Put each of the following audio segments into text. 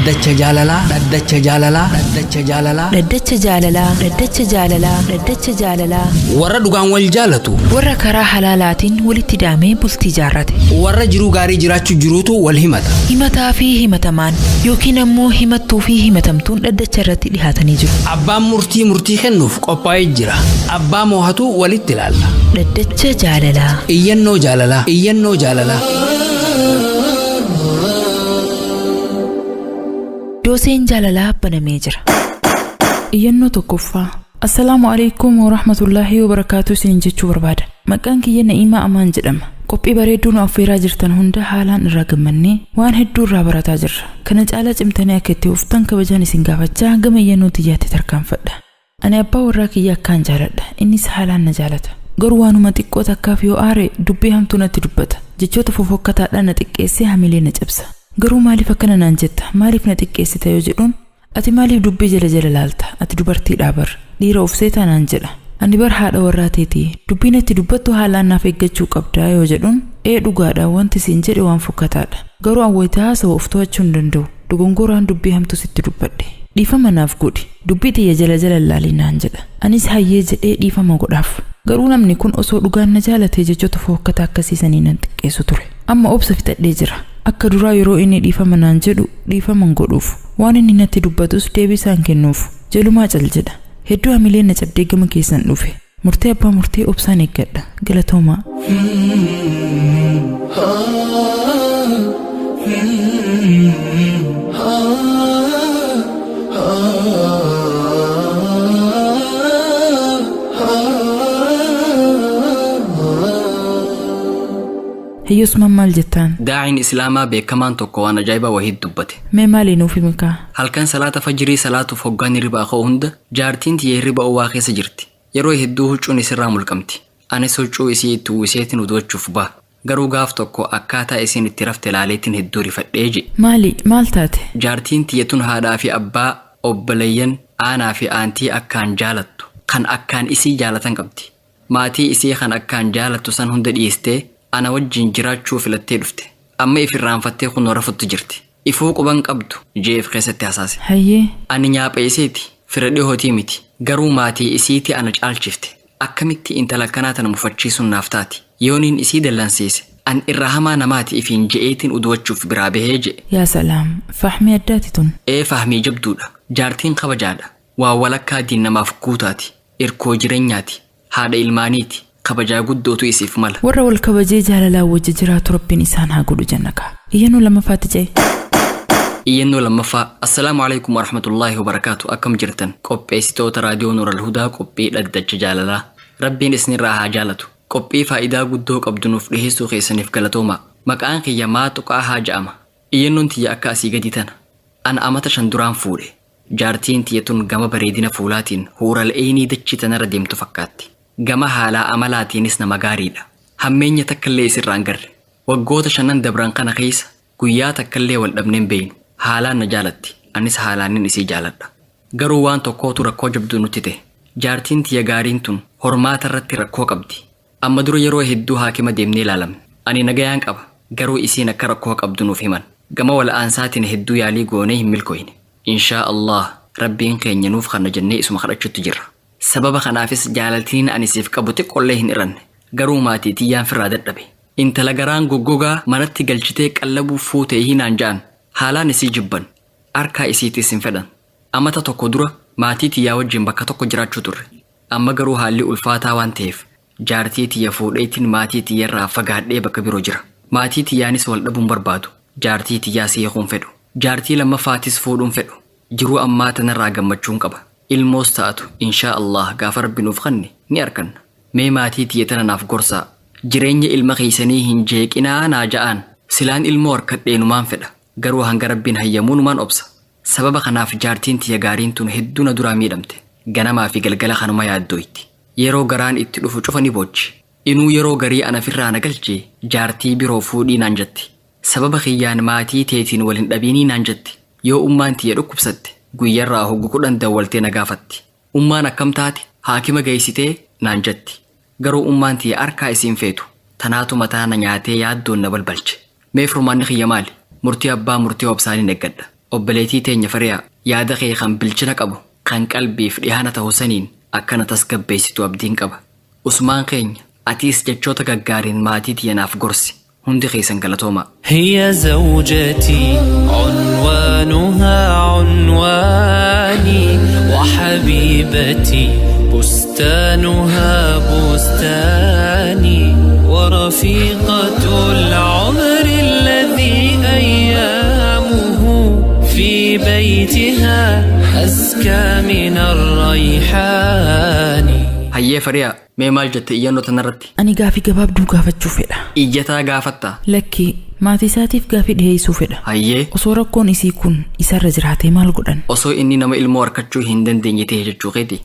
Dhaddacha jaalalaa. Dhaddacha jaalalaa. Dhaddacha jaalalaa. Dhaddacha jaalalaa. Dhaddacha jaalalaa. Dhaddacha jaalalaa. Warra dhugaan wal jaalatu. Warra karaa halaalaatiin walitti hidhamee bultii jaarrate. Warra jiruu gaarii jiraachuu jiruutu wal himata. Himataa fi himatamaan yookiin ammoo himattuu fi himatamtuun dhaddacha irratti dhihaatanii jiru. Abbaan murtii kennuuf qophaa'ee jira. Abbaa moohatu walitti ilaalla. Dhaddacha jaalalaa. Iyyannoo jaalalaa. Iyyannoo jaalalaa. Dooseen jaalalaa banamee jira. Iyyannoo tokkoffaa. Assalaamu alaykum wa rahmatullaahi wa barakaatu isin jechuu barbaada. Maqaan kiyya Na'iimaa Amaan jedhama. Qophii bareedduu nu affeeraa jirtan hunda haalaan irraa gammannee waan hedduu irraa barataa jirra. Kana caalaa cimtanii akka itti uftan kabajaan isin gaafachaa gama iyyannoo xiyyaatti tarkaanfadha. Ani abbaa warraa kiyya akkaan jaaladha. Innis haalaan na jaalata. Garuu waanuma xiqqoo takkaaf yoo aare dubbii hamtuu natti dubbata. Jechoota fofokkataadhaan na xiqqeessee hamilee na cabsa. Garuu maaliif akkana naan jetta? Maaliif na xiqqeessita yoo jedhuun ati maaliif dubbii jala laalta? Ati dubartii dhaabar dhiira of seetaa naan jedha. Ani bar haadha warraa teetii dubbiin itti dubbattu haalaan naaf eeggachuu qabdaa yoo jedhuun dhugaadha wanti siin jedhe waan fokkataadha. Garuu awwaytaa haasawaa of to'achuu hin danda'u. Dogongoraan dubbii hamtuu sitti dubbadhe. Dhiifama naaf godhi. Dubbii tiyya jala laalii naan jedha. Anis hayyee jedhee dhiifama godhaaf. Garuu namni kun osoo dhugaan na jaalatee jechoota fokkataa akkasiisanii nan xiqqeessu ture. Amma obsa fixadhee jira. Akka duraa yeroo inni dhiifama naan jedhu dhiifaman godhuuf waan inni natti dubbatus deebii isaan kennuuf jelumaa cal jedha. Hedduu hamileen na cabdee gama keessan dhufe. Murtee abbaa murtee obsaan eeggadha. Galatoomaa. Hiyyusman maal jettaan? Daa'iin islaamaa beekamaan tokko waan ajaa'ibaa wahii dubbate. Mee maali nuuf himikaa? Halkan salaata fajrii salaatuuf hoggaan hirribaa ka'u hunda jaartiin tiyya hirriba uwwaa keessa jirti. Yeroo hedduu huccuun isirraa mulqamti. Anis huccuu isii itti uwwiseetiin uduwachuuf ba'a. Garuu gaaf tokko akkaataa isiin itti rafte laaleetiin hedduu rifadhee je. Maal taate? Jaartiin tiyyatun haadhaa fi abbaa obboleeyyan aanaa fi aantii akkaan jaalattu kan akkaan isii jaalatan qabdi. Maatii isii kan akkaan jaalattu san hunda dhiistee ana wajjin jiraachuu filattee dhufte. Amma ifirraanfattee kunoo rafuttu jirti. Ifuu quban qabdu jeef keessatti hasaase. Hayyee. Ani nyaapha isiiti fira dhihootii miti. Garuu maatii isiiti ana caalchifte. Akkamitti intala kanaa tana mufachiisuun naaf taati. Yooniin isii dallansiise. An irraa hamaa namaati ifiin je'eetiin uduwachuuf biraa bahee je'e. Yaa salaam. Fahmii addaati tun. Fahmii jabduudha. Jaartiin kabajaadha. Waa walakkaa diin namaaf guutaati. Irkoo jireenyaati. Haadha ilmaaniiti. Kabajaa guddootu isiif mala. Warra wal kabajee jaalalaa wajji jiraatu rabbiin isaan haa godhu jannaka. Iyyannoo lammaffaatti ce'e. Iyyannoo lammaffaa. Assalaamu alaykum wa rahmatullaahi wa barakaatu. Akkam jirtan? Qopheessitoota raadiyoo Nuural Hudaa qophii dhaddacha jaalalaa. Rabbiin isinirraa haa jaalatu. Qophii faayidaa guddoo qabdu nuuf dhiheessuu keessaniif galatoomaa. Maqaan kiyya maa tuqaa haa ja'ama. Iyyannoon tiyya akka asii gadi tana. Ana amata 5 duraan fuudhe. Jaartiin tiyyatun gama bareedina fuulaatiin huura la'eenii dachii tanarra deemtu fakkaatti. Gama haalaa amalaatiinis nama gaariidha. Hammeenya takkallee isirraan garre. Waggoota 5 dabran kana keessa guyyaa takkallee wal dhabneen beeynu. Haalaan na jaalatti. Anis haalaanin isii jaaladha. Garuu waan tokkootu rakkoo jabduu nutti ta'e. Jaartiin tiyya gaariin tun hormaata irratti rakkoo qabdi. Amma dura yeroo hedduu haakima deemnee ilaalamne. Ani nagayaan qaba. Garuu isiin akka rakkoo qabdu nuuf himan. Gama wal'aansaatiin hedduu yaalii goonee hin milkooyne. Inshaa Allah rabbiin keenya nuuf kana jennee isuma kadhachuutti jirra. Sababa kanaafis jaalaltiin ani siif qabu xiqqollee hin iranne. Garuu maatii tiyyaan firraa dadhabe. Intala garaan goggogaa manatti galchitee qallabuu fuutee hinaan ja'an. Haalaan isii jibban. Harkaa isiitis hin fedhan. Amata tokko dura maatii tiyyaa wajjin bakka tokko jiraachuu turre. Amma garuu haalli ulfaataa waan ta'eef jaartii tiyya fuudheetiin maatii tiyyarraa fagaadhee bakka biroo jira. Maatii tiyyaanis wal dhabuun barbaadu. Jaartii tiyyaa seekuun fedhu. Jaartii lammaffaatis fuudhuun fedhu. Jiruu ammaa tanarraa gammachuun qaba. Ilmoos taatu inshaa Allah gaafa rabbi nuuf kanne ni arganna. Mee maatii tiyya tana naaf gorsaa. Jireenya ilma keessanii hin jeeqinaa naa ja'aan. Silaan ilmoo harkadheenumaan fedha. Garuu hanga rabbiin hayyamuunumaan obsa. Sababa kanaaf jaartiin tiyya gaariin tun hedduu na duraa miidhamte. Ganamaa fi galgala kanuma yaaddooyti. Yeroo garaan itti dhufu cufa ni boochi. Inuu yeroo garii ana firraa na galchee jaartii biroo fuudhii naan jetti. Sababa kiyyaan maatii teetiin waliin dhabiinii naan jetti. Yoo ummaan tiyya dhukkubsatte guyyarraa hoggu 10 dawwaltee na gaafatti. Ummaan akkam taate haakima geessitee naan jetti. Garuu ummaan tiyya harkaa isiin feetu. Tanaatu mataa na nyaatee yaaddoon na balbalche. Mee furmaanni kiyya maali? Murtii abbaa murtii obsaanii neggadha. Obboleettii teenya Fariyaa yaada kee kan bilchina qabu kan qalbiif dhihaana ta'u saniin akkana tasgabbeessitu abdiin qaba. Usmaan keenya atiis jechoota gaggaariin maatii tiyanaaf gorsi. Hundi keessan galatooma. هي زوجتي عنوانها عنواني وحبيبتي بستانها بستاني ورفيقة العمر الذي أيامه في بيتها أزكى من الريحان. Hayyee Fariyaa mee maal jette iyyannoo tanarratti? Ani gaafii gabaabduu gaafachuu fedha. Iyyataa gaafatta? Lakkii maatii isaatiif gaafii dhiheessuu fedha. Hayyee Osoo rakkoon isii kun isarra jiraatee maal godhan? osoo inni nama ilmoo harkachuu hin dandeenye ta'e jechuu keeti.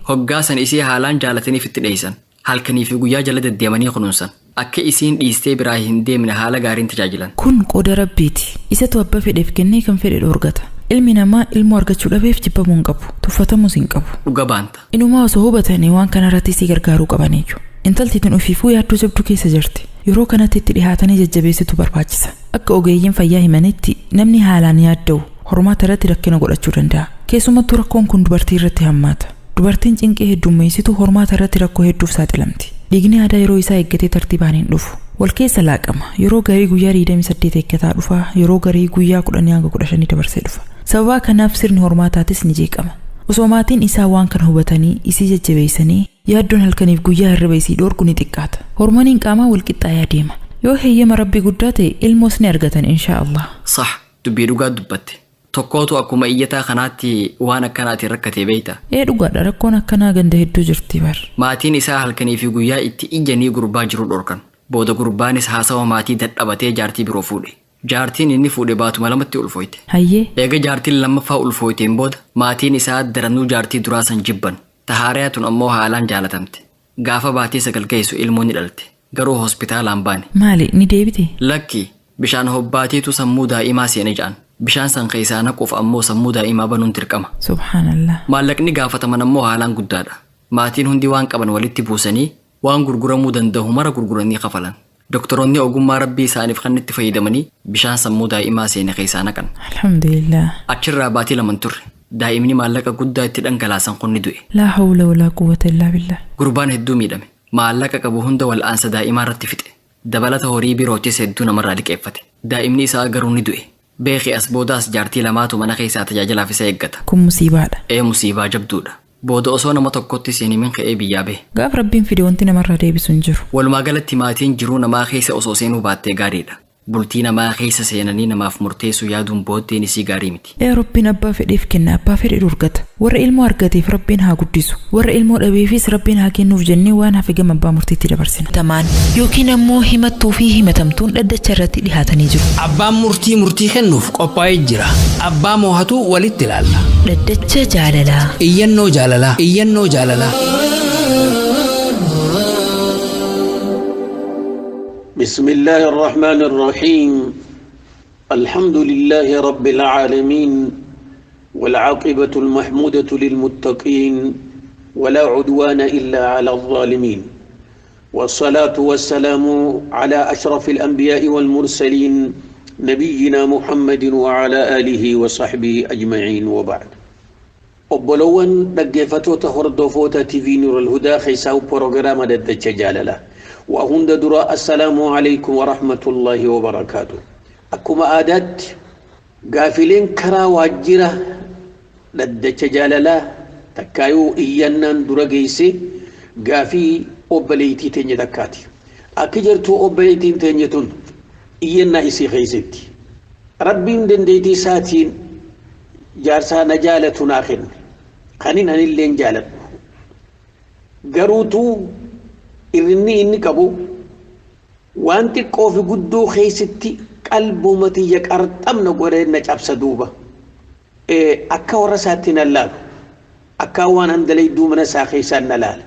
Hoggaasan isii haalaan jaalataniif itti dhiyeessan. Halkanii fi guyyaa jala deddeemanii kunuunsan. Akka isiin dhiistee biraa hin deemne haala gaariin tajaajilan. Kun qooda Rabbiiti. Isatu abba fedheef kennee kan fedhe dhoorgata. Ilmi namaa ilmoo argachuu dhabeef jibbamuu hin qabu. Tuffatamus hin qabu. Dhuga baanta. Inumaa osoo hubatanii waan kanarratti si gargaaruu qabaniiyu. Intalti tun ofiifuu yaaddoo jabduu keessa jirti. Yeroo kanatti itti dhihaatanii jajjabeessitu barbaachisa. Akka ogeeyyiin fayyaa himanitti namni haalaan yaadda'u hormaata irratti rakkina godhachuu danda'a. Keessumattuu rakkoon kun dubartii irratti hammaata. Dubartiin cinqee heddummeessitu hormaata irratti rakkoo hedduuf saaxilamti. Dhiigni aadaa yeroo isaa eeggatee tartiibaan hin dhufu. Wal keessa laaqama. Yeroo garii guyyaa 28 eeggataa dhufa. Yeroo garii guyyaa 10 hanga 15 dabarsee dhufa. Sababa kanaaf sirni hormaataatis ni jeeqama. Osoo maatiin isaa waan kana hubatanii isii jajjabeessanii yaaddoon halkaniif guyyaa hirriba isii dhoorgu ni xiqqaata. Hormooniin qaamaa wal qixxaayaa deema. Yoo heeyyama Rabbii guddaa ta'e ilmoos ni argatan inshaallah. Sah dubbii dhugaa dubbatte. Tokkootu akkuma iyyataa kanaatti waan akkanaatiin rakkatee beeyta. Dhugaadha rakkoon akkanaa ganda hedduu jirti bar. Maatiin isaa halkanii fi guyyaa itti ijjanii gurbaa jiru dhorkan. Booda gurbaanis haasawa maatii dadhabatee jaartii biroo fuudhe. Jaartiin inni fuudhe baatuma lamatti ulfooyte. Hayyee. Eega jaartiin lammaffaa ulfooyteen booda maatiin isaa daranuu jaartii duraa san jibban. Tahaariyaa tun ammoo haalaan jaalatamte. Gaafa baatii 9 geessu ilmoo ni dhalte. Garuu hospitaalaan baane. Maali ni deebite? Lakki bishaan hobbaatiitu sammuu daa'imaa seene ja'an. Bishaan san keessaa naquuf ammoo sammuu daa'imaa banuun dirqama. Subhaanallah. Maallaqni gaafataman ammoo haalaan guddaadha. Maatiin hundi waan qaban walitti buusanii waan gurguramuu danda'u mara gurguranii kafalan. Doktoroonni ogummaa Rabbii isaaniif kan itti fayyadamanii bishaan sammuu daa'imaa seene keessaa naqan. Alhamdulillah. Achirraa baatii 2 turre. Daa'imni maallaqa guddaa itti dhangalaasan kun ni du'e. Laa hawla walaa quwwata illaa billah. Gurbaan hedduu miidhame. Maallaqa qabu hunda wal'aansa daa'imaa irratti fixe. Dabalata horii birootis hedduu namarraa liqeeffate. Daa'imni isaa garuu ni du'e. Beekii as boodaas jaartii lamaatu mana keessaa tajaajilaaf isa eeggata. Kun musiibaadha. Musiibaa jabduudha. Booda osoo nama tokkotti seenimin ka'ee biyyaa bahe. Gaaf Rabbiin fide wanti namarraa deebisu hin jiru. Walumaa galatti maatiin jiruu namaa keessa osoo seenuu baattee gaariidha. Bultii namaa keessa seenanii namaaf murteessuu yaaduun booddeen isii gaarii miti. Rabbiin abbaa fedheef kenna abbaa fedhe dhorgata. Warra ilmoo argateef Rabbiin haa guddisu. Warra ilmoo dhabeefis Rabbiin haa kennuuf jennee waan hafe gama abbaa murtiitti dabarsina. Tamaan yookiin ammoo himattuu fi himatamtuun dhaddacha irratti dhihaatanii jiru. Abbaan murtii kennuuf qophaa'ee jira. Abbaa moohatu walitti ilaalla. Dhaddacha jaalalaa. Iyyannoo jaalalaa. بسم الله الرحمن الرحيم الحمد لله رب العالمين والعاقبة المحمودة للمتقين ولا عدوان إلا على الظالمين والصلاة والسلام على أشرف الأنبياء والمرسلين نبينا محمد وعلى آله وصحبه أجمعين وبعد أبلوان نقفتو تهردفوتا تيفي نور الهدى خيساو بروغرام ددتش جالله وهند درا السلام عليكم ورحمة الله وبركاته أكما آدات غافلين كرا واجرة لدى جاللا تكايو إيانا درا جيسي غافي أبليتي تنجي تكاتي أكجرتو أبليتي تنجتون إيانا إسي غيزتي ربين دنديتي ساتين جارسا نجالة ناخن خانين هن اللين جالت غروتو inni qabu wanti qoofi guddoo keessatti qalbumati yaqarxamna godhee na cabsa duuba akka warra isaatti na laalu akka waan handalay duumana isaa keessaan na laala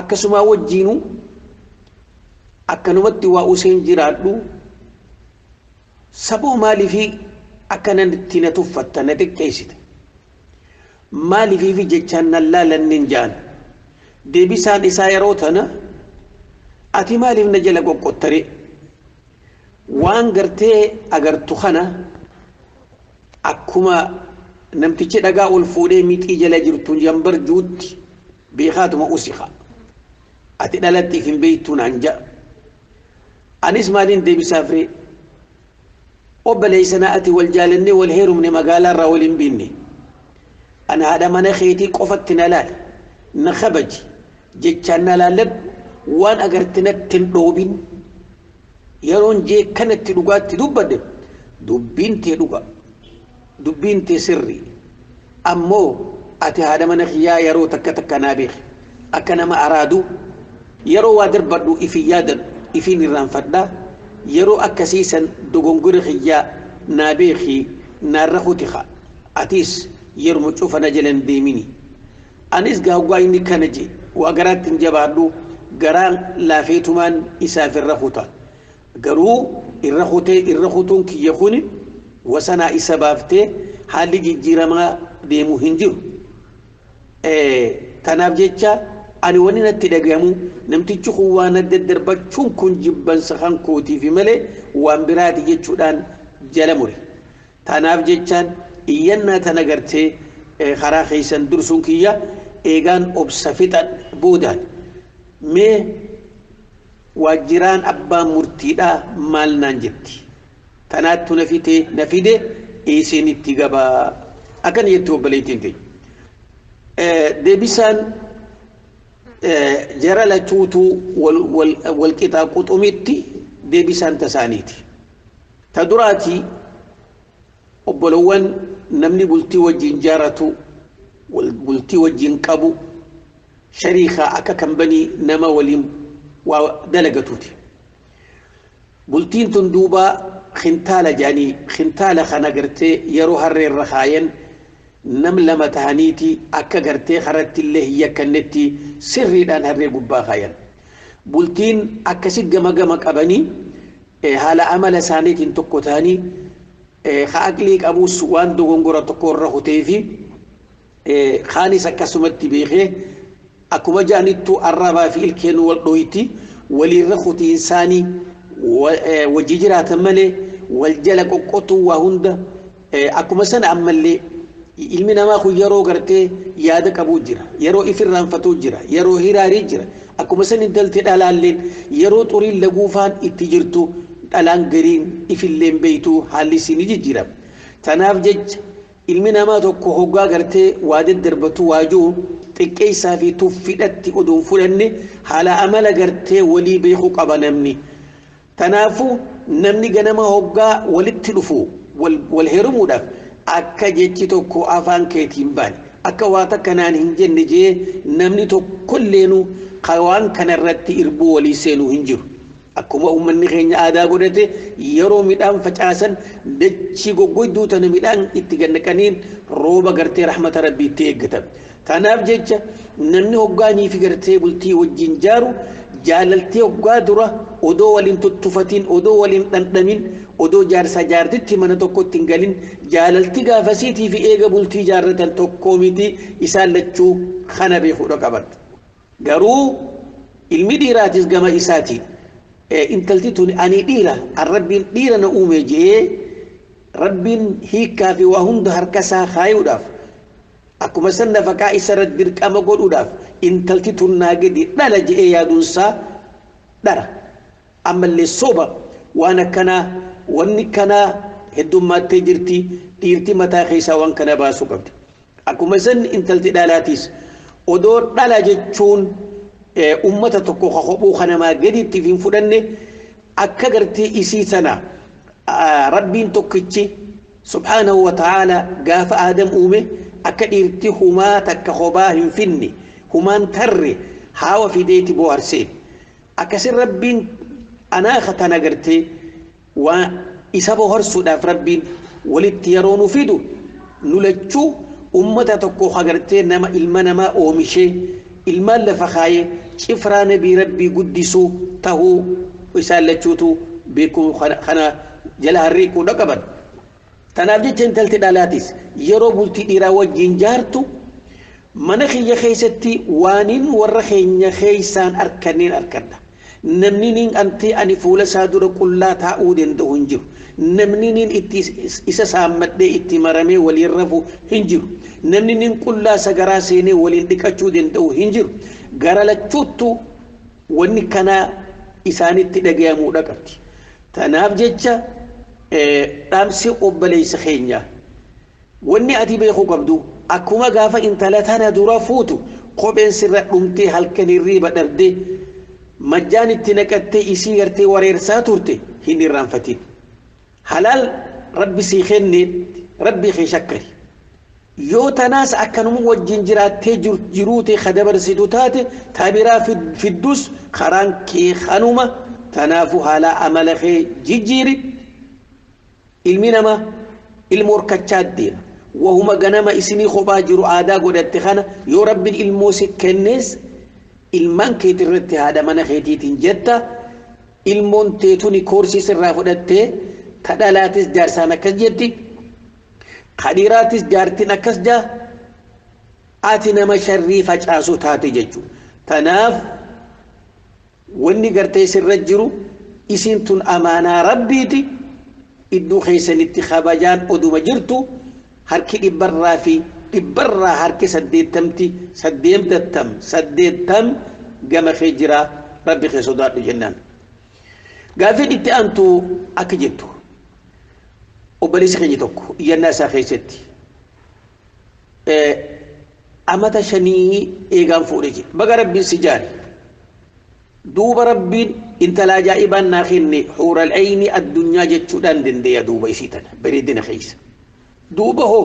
akkasuma wajjiinu akkanumatti waa useen jiraadhu saboo maaliifi akkanan itti na tuffatta na xiqqeessite maaliifi jechaan na laalannin jaan deebisaan isaa yeroo tana ati maaliif na jala qoqqottare waan gartee agartu kana akkuma namtichi dhagaa ol fuudhee mixii jala jirtu jambar juutti beekaatuma usiqa ati dhalattiif hin beektuun anja anis maaliin deebisaaf ree obboleessa ati wal jaalannee wal heerumne magaalaarraa wal hin binne ana haadha mana keetii qofatti na laala na kabaji jechaan na laalladhu waan agarte natti hin dhoobin yeroon jee kanatti dhugaatti dubbadde dubbiin tee dhuga dubbiin tee sirri ammoo ati haadha mana kiyyaa yeroo takka takka naa beeki akka nama araadu yeroo waa darbadhu ifin yaadadhu ifin irraanfadhaa yeroo akkasiisan dogongora kiyyaa naa beeki naarra hutiqa atis yeruma cufana jalan deemini anis gaawwaa inni kana je waa garaatti hin jabaadhu garaan laafeetumaan isaaf irra huta garuu irra hutuun kiyya kun wasanaa isa baaftee haalli jijjiiramaa deemu hin jiru tanaaf jecha ani wani natti dhagamu namtichi kun waan adda darbachuun kun jibbansa kan kootiif malee waan biraati jechuudhaan jala mure tanaaf jechaan iyyannaa tana gartee karaa keessan dursuun kiyya eegaan obsa fixan boodaan mee waajjiraan abbaan murtiidhaa maal naan jetti tanaattu na fide eeseen itti gabaa akkan jetti obboleettiin ta'e deebisaan jara lachuutuu wal qixaa quxumitti deebisaan tasaaniiti ta duraati obbolowwan namni bultii wajjin jaaratu bultii wajjin qabu shariikaa akka kambanii nama waliin waa dalagatuuti bultiin tun duuba خنتالة جاني خنتالة خنا قرتي يرو هرّي الرخاين نم لما تهانيتي أكا قرتي خرجت الله يكنتي سري دان هرّي قبا خاين بولتين أكا سيد قمق أبني هالا أمل سانيتين تقو تاني خاقليك أبو سوان دو غنقرة تقور رخو تيفي خاني سكا سمتي بيخي أكو مجانيتو الرابا في الكين والدويتي ولي رخوتي إنساني وجيجرات ملي والجلق قطو وهند أكو مثلا أملي ilmi namaa kun yeroo gartee yaada qabu jira yeroo ifirraanfatu jira yeroo hiraari jira akkuma san intalti dhalaalleen yeroo xuriin laguufaan itti jirtu dhalaan gariin ifilleen beeytu haalli sini jijjiirama tanaaf jecha ilmi namaa tokko hoggaa gartee waa daddarbatu waajuu xiqqeessaa fi tuffidhatti oduun fudhanne haala amala gartee walii beekuu qaba namni tanaafu namni ganama hoggaa walitti dhufu wal heerumuudhaaf akka jechi tokko afaan keetiin baani akka waa takkanaan hin jenne jee namni tokkolleenu waan kanarratti irbuu walii seenuu hin jiru akkuma ummanni keenya aadaa godhate yeroo midhaan facaasan dachi goggoyduu tana midhaan itti gannaqaniin rooba gartee rahmata rabbii itti eeggatan tanaaf jecha namni hoggaanii fi gartee bultii wajjin jaaru jaalaltee hoggaa dura odoo waliin tuttufatiin odoo waliin dhandhamin odoo jaarsa jaartitti mana tokkotti hin galin jaalalti gaafasiitii fi eega bultii jaarratan tokkoo miti isaan lachuu kana beekuudha qaban garuu ilmi dhiiraatis gama isaatiin intalti tun ani dhiira rabbiin dhiira na uume jee rabbiin hiikkaa fi waa hunda harkasaa kaayuudhaaf akkuma san nafaqaa isarratti dirqama godhuudhaaf intalti tun naa gadi dhala je'ee yaaduunsaa dhara ammallee soba waan akkanaa wanni kana heddummattee jirti dhiirti mataa keessaa waan kana baasuu qabdi akkuma san intalti dhalaatiis odoo dhala jechuun ummata tokko kophuu kanamaa gaditti hin fudhanne akka gartee isii sana rabbiin tokkichi subhaanahu wa ta'ala gaafa aadam uume akka dhiirti humaa takka kophaa hin finne humaan tarre haawa fideeti boharseen akkasin rabbiin anaa katana gartee waa isa boharsuudhaaf rabbiin walitti yeroo nu fidu nu lachuu ummata tokko hagartee nama ilma namaa oomishee ilmaan lafa kaayee cifraa nabii rabbii guddisuu tahuu isaan lachuutu beekuu kana jala harriiquu dhaqaban tanaaf jecha intalti dhalaatis yeroo bultii dhiiraa wajjin jaartu mana kiyya keessatti waaniin warra keenya keessaan arkanneen arkadha namni anti ani fuula isaa dura qullaa taa'uu danda'u hin jiru namni itti isa saammadhee itti maramee waliin rafu hin jiru namni qullaa sagaraa seenee waliin dhiqachuu danda'u hin jiru gara lachuuttu wanni kana isaanitti dhagayamuu dhaqabti tanaaf jecha dhaamsi obboleessa keenya wanni ati beekuu qabdu akkuma gaafa intala tana dura fuutu kopheen sirra dhumtee halkan hirriiba dhabdee majjaan itti naqattee isii gartee wareersaa turte hin irraanfatin halal rabbi sii kenne rabbi kee shakkari yoo tanaas akkanuma wajjin jiraattee jiruute kadabarsitu taate tabiraa fiddus karaan kee kanuma tanaafu haala amala kee jijjiiri ilmi nama ilmu horkachaa deema wahuma ganama isinii kophaa jiru aadaa godhatte kana yoo rabbiin ilmoo si kennees ilmaan keetii irratti haadha mana keetiitiin jetta ilmoon teetuni koorsii sirraa fudhattee tadhalaatis jaarsaan akkas jetti kadhiiraatis jaartiin akkas jaa ati nama sharrii facaasu taate jechuudha tanaaf wanni gartee sirra jiru isin tun amaanaa rabbiiti iddoo keessanitti kabajaan oduma jirtu harki dhibbarraa harki 80 gama kee jira rabbi kee sodaadhu jennaan gaafii itti aantu akka jettu obboleessi keenya tokko iyyannaa isaa keessatti amata 5 eegaan fuudhe jedhe baga rabbiin si jaari duuba rabbiin intala ajaa'ibaan naa kenne huural ayni addunyaa jechuudhaan dandeenya duuba isii tana bareedina keessa duuba hoo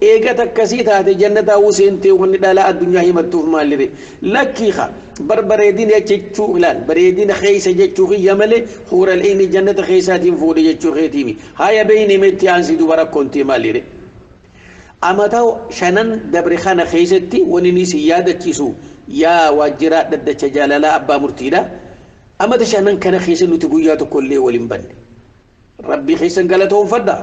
eega takkasii taate jannataa seentee wanni dhalaa addunyaa himattuuf maalire lakkiiha barbareedina jechuu ilaal bareedina keessa jechuu kiyya malee huural ayni jannata keessaatiin fuudhe jechuu keetiimi haya beeyne metti aansi duuba rakkoontii maalire amata 5 dabre kana keessatti wanni ni si yaadachiisu yaa waajjiraa dhaddacha jaalalaa abbaa murtiidha amata 5 kana keessa nuti guyyaa tokkollee waliin banne rabbi keessan galatoonfadha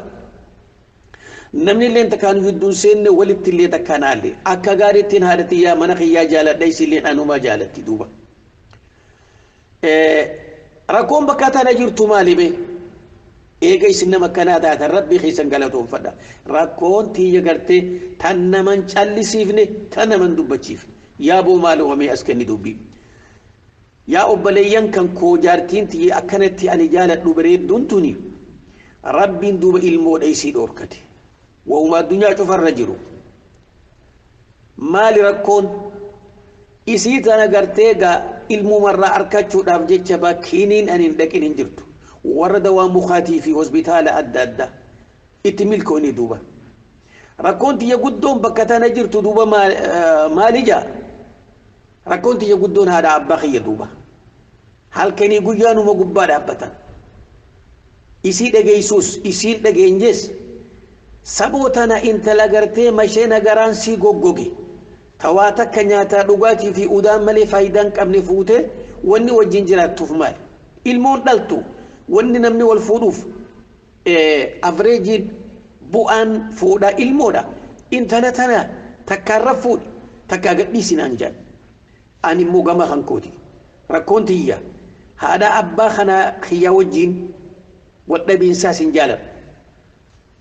namni illeen takkaan gidduun seenne walitti illee takkaanaallee akka gaariittiin haadhati yaa mana kiyyaa jaaladha isilleen anumaa jaalatti duuba rakkoon bakka tana jirtu maalibe eega isin nama kanaa taatan rabbi keessan galatoonfadha rakkoon tiyya gartee tan naman callisiifne tan naman dubbachiifne yaa boo maal uumame as kenni dubbii yaa obboleeyyan kan koo jaartiin tiyya akkanatti ani jaaladhu bareedduun tuni rabbiin duuba ilmoodha isii dhoorkate وهما الدنيا شوفر رجلو مال ركون إسيت أنا قرتيجا الممرة أركاتشو دافجت شبا كينين أن لكن انجرتو ورد ومخاتي في هوسبيتال أدى اتميل كوني دوبا ركون تيجا قدون بكتانا جرتو دوبا مالجا ركون تيجا قدون هذا عباقية دوبا هل كان يقولانو مقبال أبتا إسيت أجيسوس إسيت أجينجس sabootana intala gartee masheena garaan si goggoge tawaata kanyaata dhugaatii fi udaan malee faayidaan qabne fuute wanni wajjin jiraattuuf maal ilmoon dhaltu wanni namni wal fuudhuuf average bu'aan fuudha ilmoodha intala tana takkaarra fuudhi takkaa gadhiisinaan jaan ani immoo gama hankooti rakkoon tiyya haadha abbaa kana kiyya wajjin wadhabiinsaas hin jaaladhu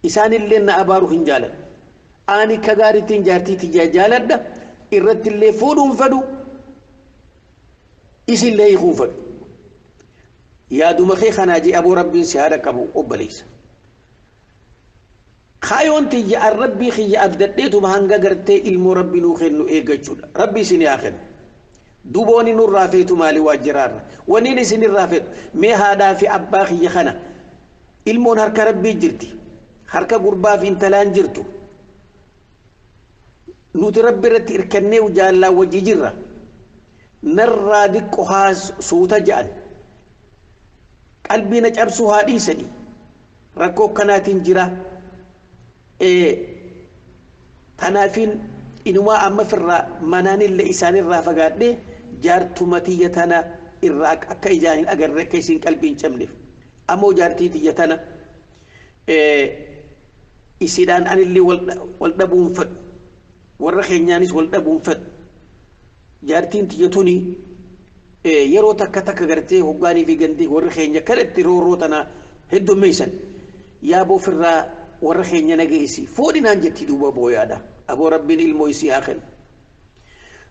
إسان اللي نأبارو هنجالا آني كغاري تنجارتي تجاجالا دا إرت اللي فودهم فدو إسي اللي يخون فدو يا دمخي خناجي أبو ربي سيارك أبو أبليس خايون تيجي الربي خي أبدتيتو مهانغا غرتي إلمو ربي نوخين نو إيغا جودا ربي سيني آخر دوبوني نور رافيتو مالي واجرار ونيني سيني رافيت مي هادا في أباخي خنا إلمون هرك ربي جرتي harka gurbaa fi intalaan jirtu nuti rabbi irratti irkannee jaallaa wajji jirra narraa diqqo haa suuta ja'an qalbiina cabsuu haa dhiisanii rakkoo kanaatiin jira tanaafiin inumaa amma firraa manaanillee isaanirraa fagaadhee jaartuma tiyya tana irraa akka ijaan hin agarre akka isin qalbiin cabneef ammoo jaartii tiyya tana isiidhaan anillee wal dhabuun fedhu warra keenyaanis wal dhabuun fedhu jaartiin tiyya tuni yeroo takka takka gartee hoggaanii fi gandii warri keenya kanatti roorroo tana heddummeessan yaa boofirraa warra keenya nageessi foodinaan jetti duuba booyaadha aboo rabbiin ilmoo isii haa kennu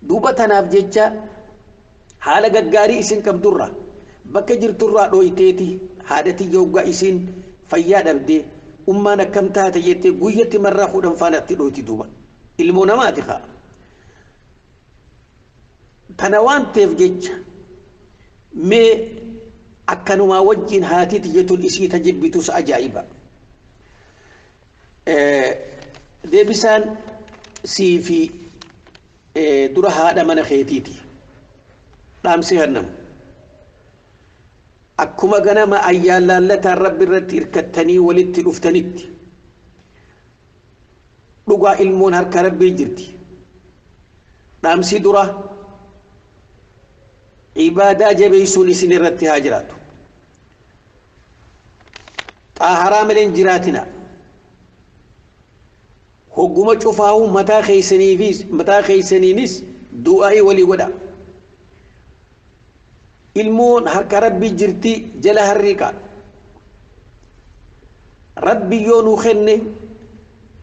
duuba tanaaf jecha haala gaggaarii isin qabdurra bakka jirturraa dhooyteeti haadhati yoggaa isin fayyaa dhabdee ummaan akkam taate jettee guyyatti marraa 10 faanatti dhooyti duuba ilmoo namaati haa tana waan ta'eef jecha mee akkanumaa wajjin haati tiyyatul isii tajibbitus ajaa'iba deebisaan sii fi dura haadha mana keetiiti dhaamsi hannam akkuma ganama ayyaan laallataan rabbi irratti hirkattanii walitti dhuftanitti dhugaa ilmoon harka rabbii jirti dhaamsi dura عبادة جبيسون سن الرتها جراتو طاهرا ملين جراتنا هقوم تشوفاو متى خيسنينيس دعائي ولي ودا المون هرك ربي جرتي جل هريكا ربي يونو خني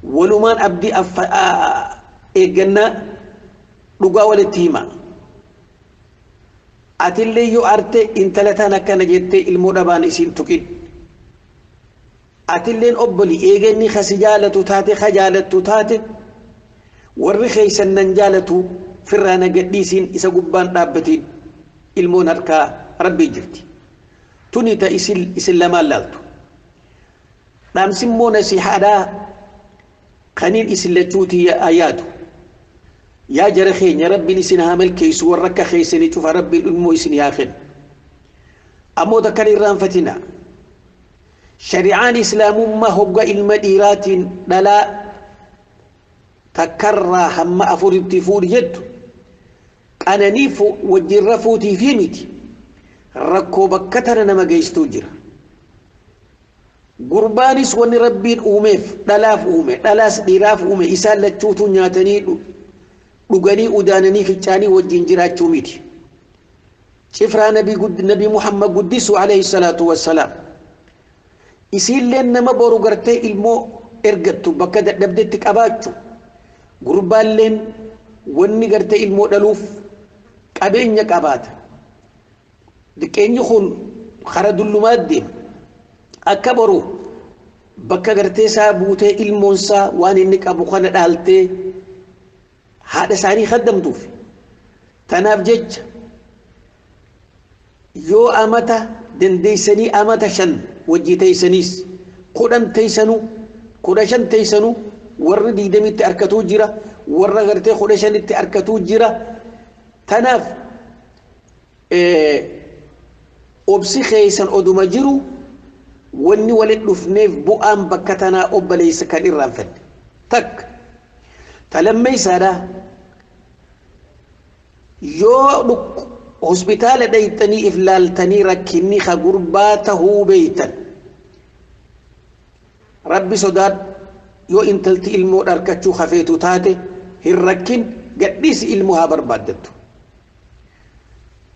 ولمان أبدي إجنا لقا ولتيما atillee yoo arte intalataan akkana jettee ilmoo dhabaan isin tuqin atilleen obboli eegenni kasi jaalatu taate khajaalattu taate warri keeysan nan jaalatu firraa nagadhiisin isa gubbaan dhaabbatiin ilmoon harkaa rabbii jirti tuni ta isin lamaan laaltu dhaamsimmoo nasihaadhaa kaniin isin lachuuti ayaatu يا جرخين يا ربي نسين هامل كيس ورك خيسني شوف ربي الأمو يسني آخر أمو ذكر الرام فتنا شريعان إسلام ما هو المديرات لا تكرر هم أفور التفور يد أنا نيفو وجرفوتي في ميتي ركو بكتنا ما جيش تجرا قربانيس وني ربي أوميف دلاف أومي دلاس دراف أومي إسالة تشوتو نياتني dhuganii udaananii fichaanii wajjin jiraachuu miti cifraa nabi muhammad guddisu alayhi salatu wassalaam isiilleen nama boru gartee ilmoo ergattu bakka dadhabdetti qabaachu gurbaalleen wanni gartee ilmoo dhaluuf qabeenya qabaata diqeenyi kun kara dullumaat deema akka boru bakka gartee isaa buutee ilmoonsaa waan inni qabu kana dhaaltee هذا ساري خدمتوف تناف جج يو أمتا دنديسني أمتا شن وجي تيسنيس قدن تيسنو قدشن تيسنو وردي دمي تأركتو جرا ورغرتي قدشن تأركتو جرا تناف أبسي خيسن أدو مجرو وني ولد لفنيف بؤام بكتنا أبليس كان إرانفن تك تلمي سارة يو هسبيتال ديتني إفلالتني ركني خغرباته بيتا ربي صداد يو انتلتي ilmoo dharkachuu khafeetu taate hin rakkin gadhiisi ilmoo haa barbaaddattu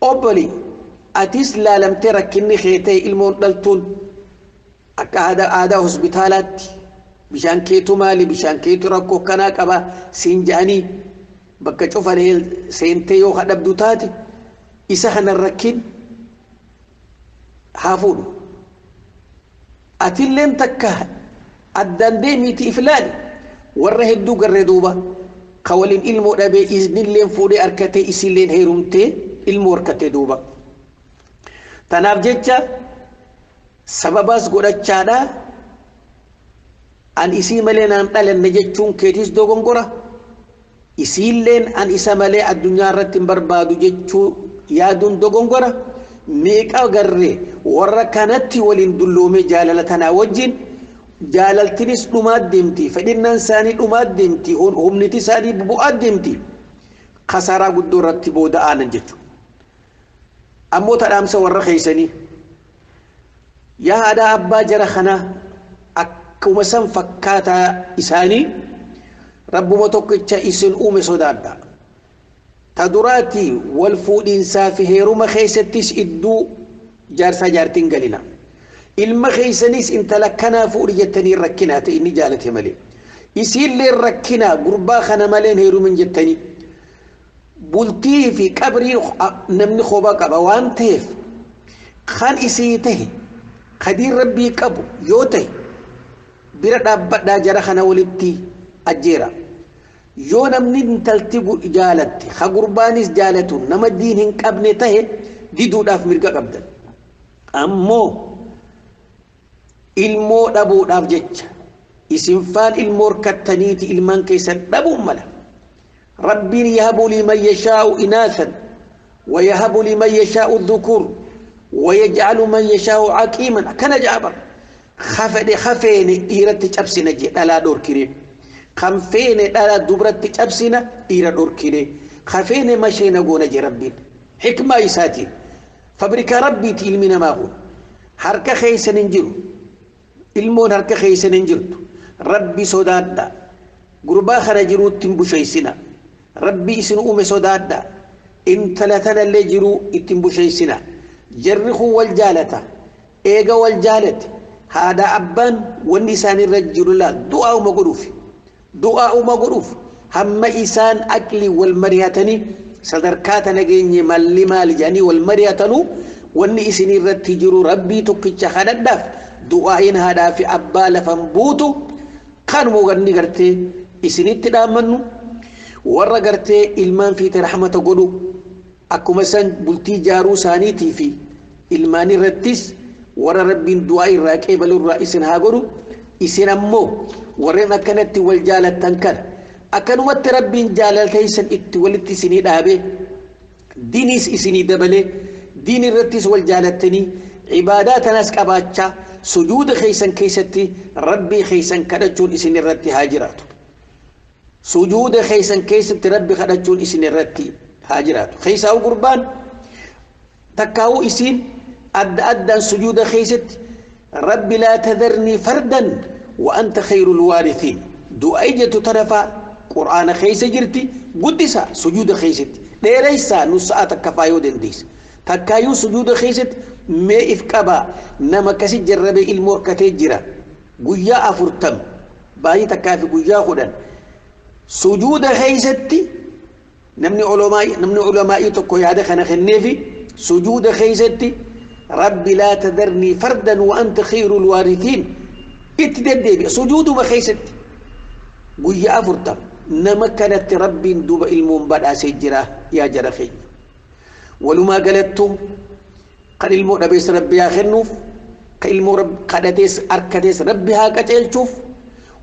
obboli atis laalamtee rakkinni keetee ilmoon dhaltuun akka aadaa hospitaalaatti bishaan keetu maali bishaan keetu rakkoo kanaa qaba siin ja'anii bakka cufalee seentee yoo hadhabdu taate isa kana rakkin haa fuudhu atilleen takka addaan deemiiti iflaali warra hedduu garree duuba ka waliin ilmoo dhabee iznilleen fuudhee harkatee isilleen heerumtee ilmoo harkatee duuba tanaaf jecha sababaas godhachaadhaa an isii malee naan dhalanne jechuun keetis dogongora isiilleen an isa malee addunyaa irratti hin barbaadu jechuu yaaduun dogongora meeqa garree warra kanatti waliin dulloomee jaalala tanaa wajjin jaalaltinis dhumaat deemti fedhinnaan isaanii dhumaat deemti humniti isaanii bu'aat deemti khasaaraa guddoo irratti booda aanan jechuudha ammoo tadhaamsa warra keeysanii yaa haadha abbaa jara kanaa akkuma san fakkaataa isaanii rabbuma tokkicha isin uume sodaadha تدراتي والفود إنساف هيروما خيستيس إدو جارسا جارتين قلنا المخيسنيس انت لكنا فوق جتني ركنا تإني جالتي ملي يسير لي ركنا قربا خنا ملين هيرو من جتني بلتي في قبري نمني خوبا قبا وانتيف خان إسيته خدير ربي قبو يوته برد أبدا جرى خنا ولدتي أجيرا يو نمني انتلتقو جالتي خقربانيس جالتو نما الدين هنك أبنته دي دوداف مرقا قبدا أمو ilmoo dhabuudhaaf jecha isin faan ilmoo kattaniiti ilmaan keessan dhabuun mala rabbiin yahabu liman yashaa'u inaathan wa yahabu liman yashaa'u dhukur wa yaj'alu man yashaa'u aqiiman kana jaabar khafeene dhiiratti cabsina je dhalaa dhorkire khanfeene dhalaa dubratti cabsina dhiira dhorkire khafeene masheena goona je rabbiin hikmaa isaatiin fabrikaa rabbiiti ilmi namaa kun harka keeysan hin jiru ilmoon harka keeysan hin jirtu rabbi sodaadha gurbaa kana jiruutti hin busheeysina rabbi isin uume sodaadha intala tanallee jiruu ittiin busheeysina jarri kun wal jaalata eega wal jaalate haadha abbaan wanni isaan irra jiru laal du'aa'uma godhuuf hamma isaan aqli wal mari'atanii sadarkaa tana geenye malli maali jedhanii wal mari'atanuu wanni isin irratti jiru rabbii tokkicha kadhadhaaf du'aayin haadhaa fi abbaa lafan buutu kan muganni gartee isinitti dhaammannu warra gartee ilmaan fiite rahmata godhu akkuma san bultii jaaruu isaaniitii fi ilmaan irrattis warra rabbiin du'aa irraa qeebalu irraa isin haa godhu isin ammoo warreen akkanatti wal jaalattan kana akkanumatti rabbiin jaalalteeysan itti walitti isinii dhaabe diinis isinii dabale diin irrattis wal jaalattanii عبادات ناس كباتشا سجود خيسن كيستي ربي خيسن كدجون اسن الرتي هاجرات سجود خيسن كيستي ربي كدجون اسن الرتي هاجرات خيسا قربان تكاو اسن أد سجود خيست ربي لا تذرني فردا وأنت خير الوارثين دعية طرفا قرآن خيس جرتي قدسا سجود خيست ليريسا نساء كفايو دنديس تكايو سجود خيست ما إفكابا نما كسي جربي المور كتجرا قويا أفرتم باي تكافي قويا خدن سجود خيستي نمني علمائي تكو يادا خنا خنيفي سجود خيستي ربي لا تذرني فردا وأنت خير الوارثين اتددي سجود ما خيستي قويا أفرتم نما كانت ربي دوب المون بدا سجرا يا جرخي ولما قالتم قد المو نبيس ربي آخرنوف كإلمو رب قدتيس أركتيس ربي هاكتيل شوف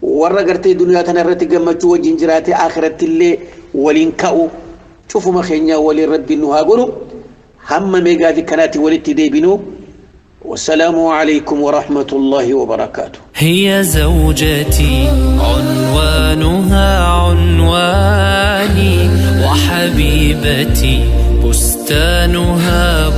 ورقرتي دنيا تنرتي قمتو وجنجراتي آخرت اللي ولينكاو شوفوا مخينيا ولي ربي نوها قولوا هم ميقاتي كناتي ولي بنو والسلام عليكم ورحمة الله وبركاته. هي زوجتي عنوانها عنواني وحبيبتي بستانها